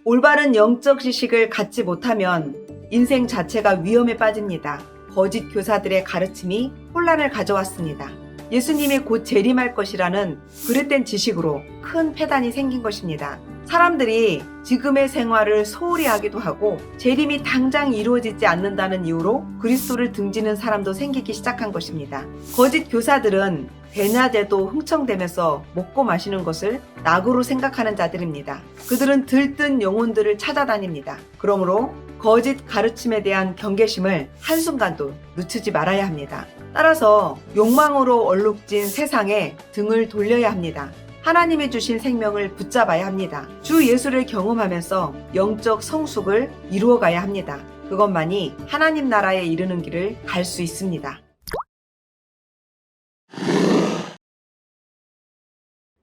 올바른 영적 지식을 갖지 못하면 인생 자체가 위험에 빠집니다. 거짓 교사들의 가르침이 혼란을 가져왔습니다. 예수님이 곧 재림할 것이라는 그릇된 지식으로 큰 패단이 생긴 것입니다. 사람들이 지금의 생활을 소홀히 하기도 하고 재림이 당장 이루어지지 않는다는 이유로 그리스도를 등지는 사람도 생기기 시작한 것입니다. 거짓 교사들은 대낮에도 흥청대면서 먹고 마시는 것을 낙으로 생각하는 자들입니다. 그들은 들뜬 영혼들을 찾아다닙니다. 그러므로 거짓 가르침에 대한 경계심을 한순간도 늦추지 말아야 합니다. 따라서 욕망으로 얼룩진 세상에 등을 돌려야 합니다. 하나님이 주신 생명을 붙잡아야 합니다. 주 예수를 경험하면서 영적 성숙을 이루어가야 합니다. 그것만이 하나님 나라에 이르는 길을 갈 수 있습니다.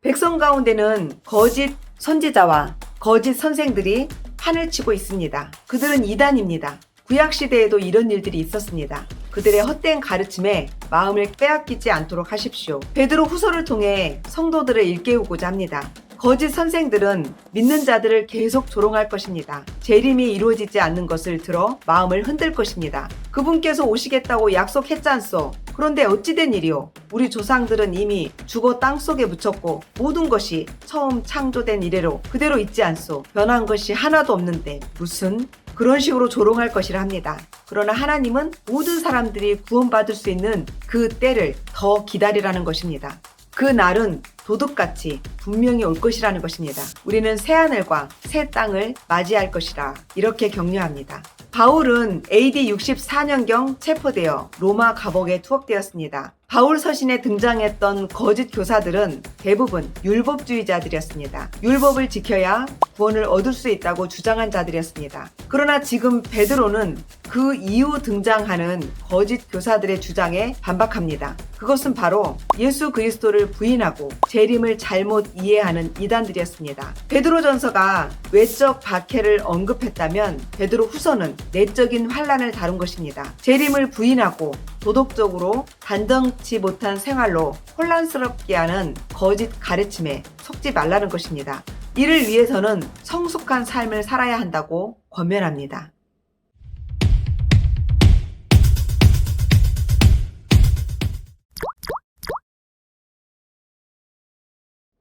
백성 가운데는 거짓 선지자와 거짓 선생들이 판을 치고 있습니다. 그들은 이단입니다. 구약시대에도 이런 일들이 있었습니다. 그들의 헛된 가르침에 마음을 빼앗기지 않도록 하십시오. 베드로 후서를 통해 성도들을 일깨우고자 합니다. 거짓 선생들은 믿는 자들을 계속 조롱할 것입니다. 재림이 이루어지지 않는 것을 들어 마음을 흔들 것입니다. 그분께서 오시겠다고 약속했잖소. 그런데 어찌된 일이오? 우리 조상들은 이미 죽어 땅속에 묻혔고 모든 것이 처음 창조된 이래로 그대로 있지 않소. 변한 것이 하나도 없는데 무슨? 그런 식으로 조롱할 것이라 합니다. 그러나 하나님은 모든 사람들이 구원받을 수 있는 그 때를 더 기다리라는 것입니다. 그 날은 도둑같이 분명히 올 것이라는 것입니다. 우리는 새하늘과 새 땅을 맞이할 것이라 이렇게 격려합니다. 바울은 AD 64년경 체포되어 로마 감옥에 투옥되었습니다. 바울 서신에 등장했던 거짓 교사들은 대부분 율법주의자들이었습니다. 율법을 지켜야 구원을 얻을 수 있다고 주장한 자들이었습니다. 그러나 지금 베드로는 그 이후 등장하는 거짓 교사들의 주장에 반박합니다. 그것은 바로 예수 그리스도를 부인하고 재림을 잘못 이해하는 이단들이었습니다. 베드로전서가 외적 박해를 언급했다면 베드로 후서는 내적인 환난을 다룬 것입니다. 재림을 부인하고 도덕적으로 단정치 못한 생활로 혼란스럽게 하는 거짓 가르침에 속지 말라는 것입니다. 이를 위해서는 성숙한 삶을 살아야 한다고 권면합니다.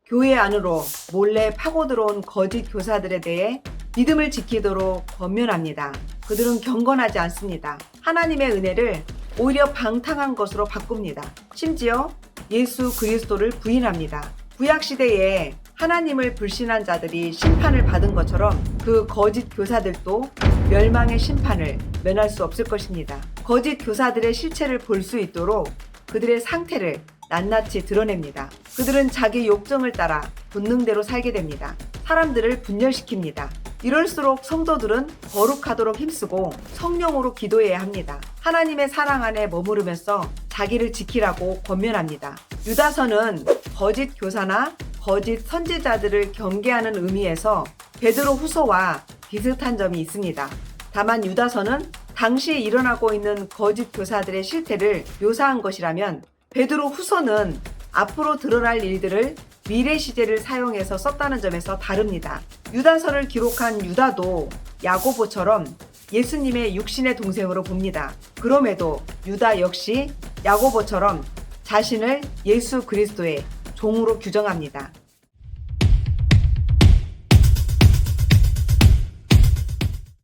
교회 안으로 몰래 파고 들어온 거짓 교사들에 대해 믿음을 지키도록 권면합니다. 그들은 경건하지 않습니다. 하나님의 은혜를 오히려 방탕한 것으로 바꿉니다. 심지어 예수 그리스도를 부인합니다. 구약시대에 하나님을 불신한 자들이 심판을 받은 것처럼 그 거짓 교사들도 멸망의 심판을 면할 수 없을 것입니다. 거짓 교사들의 실체를 볼 수 있도록 그들의 상태를 낱낱이 드러냅니다. 그들은 자기 욕정을 따라 본능대로 살게 됩니다. 사람들을 분열시킵니다. 이럴수록 성도들은 거룩하도록 힘쓰고 성령으로 기도해야 합니다. 하나님의 사랑 안에 머무르면서 자기를 지키라고 권면합니다. 유다서는 거짓 교사나 거짓 선지자들을 경계하는 의미에서 베드로 후서와 비슷한 점이 있습니다. 다만 유다서는 당시에 일어나고 있는 거짓 교사들의 실태를 묘사한 것이라면 베드로 후서는 앞으로 드러날 일들을 미래 시제를 사용해서 썼다는 점에서 다릅니다. 유다서를 기록한 유다도 야고보처럼 예수님의 육신의 동생으로 봅니다. 그럼에도 유다 역시 야고보처럼 자신을 예수 그리스도의 종으로 규정합니다.